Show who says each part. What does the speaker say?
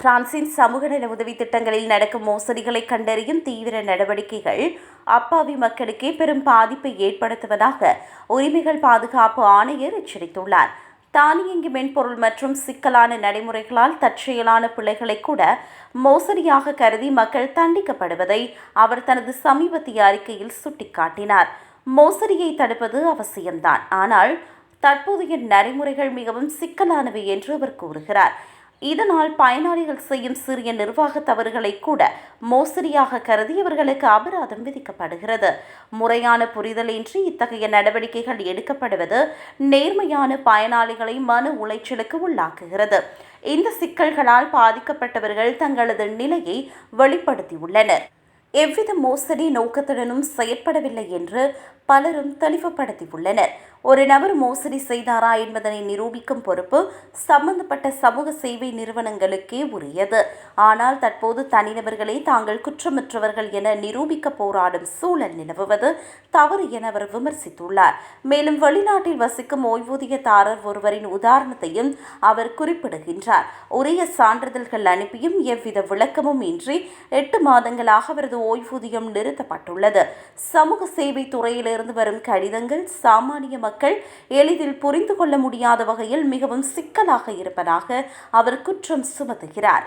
Speaker 1: பிரான்சின் சமூக நல உதவி திட்டங்களில் நடக்கும் மோசடிகளை கண்டறியும் தீவிர நடவடிக்கைகள் அப்பாவி மக்களுக்கே பெரும் பாதிப்பை ஏற்படுத்துவதாக உரிமைகள் பாதுகாப்பு ஆணையர் எச்சரித்துள்ளார். தானியங்கி மென்பொருள் மற்றும் சிக்கலான நடைமுறைகளால் தற்செயலான பிழைகளை கூட மோசடியாக கருதி மக்கள் தண்டிக்கப்படுவதை அவர் தனது சமீபத்திய அறிக்கையில் சுட்டிக்காட்டினார். மோசடியை தடுப்பது அவசியம்தான், ஆனால் தற்போதைய நடைமுறைகள் மிகவும் சிக்கலானவை என்று அவர் கூறுகிறார். இதனால் பயனாளிகள் செய்யும் சிறிய நிர்வாக தவறுகளை கூட மோசடியாக கருதி அவர்களுக்கு அபராதம் விதிக்கப்படுகிறது. முறையான புரிதலின்றி இத்தகைய நடவடிக்கைகள் எடுக்கப்படுவது நேர்மையான பயனாளிகளை மன உளைச்சலுக்கு உள்ளாக்குகிறது. இந்த சிக்கல்களால் பாதிக்கப்பட்டவர்கள் தங்களது நிலையை வெளிப்படுத்தியுள்ளனர். எவ்வித மோசடி நோக்கத்துடனும் செயற்படவில்லை என்று பலரும் தெளிவுபடுத்தியுள்ளனர். ஒரு நபர் மோசடி செய்தாரா என்பதனை நிரூபிக்கும் பொறுப்பு சம்பந்தப்பட்ட சமூக சேவை நிறுவனங்களுக்கே உரியது. ஆனால் தற்போது தனிநபர்களே தாங்கள் குற்றமற்றவர்கள் என நிரூபிக்க போராடும் சூழல் நிலவுவது தவறு என அவர் விமர்சித்துள்ளார். மேலும் வெளிநாட்டில் வசிக்கும் ஓய்வூதியதாரர் ஒருவரின் உதாரணத்தையும் அவர் குறிப்பிடுகின்றார். உரிய சான்றிதழ்கள் அனுப்பியும் எவ்வித விளக்கமும் இன்றி 8 மாதங்களாக அவரது ஓய்வூதியம் நிறுத்தப்பட்டுள்ளது. சமூக சேவை துறையிலிருந்து வரும் கடிதங்கள் சாமானிய மக்கள் எளிதில் புரிந்து கொள்ள முடியாத வகையில் மிகவும் சிக்கலாக இருப்பதாக அவர் குற்றம் சுமத்துகிறார்.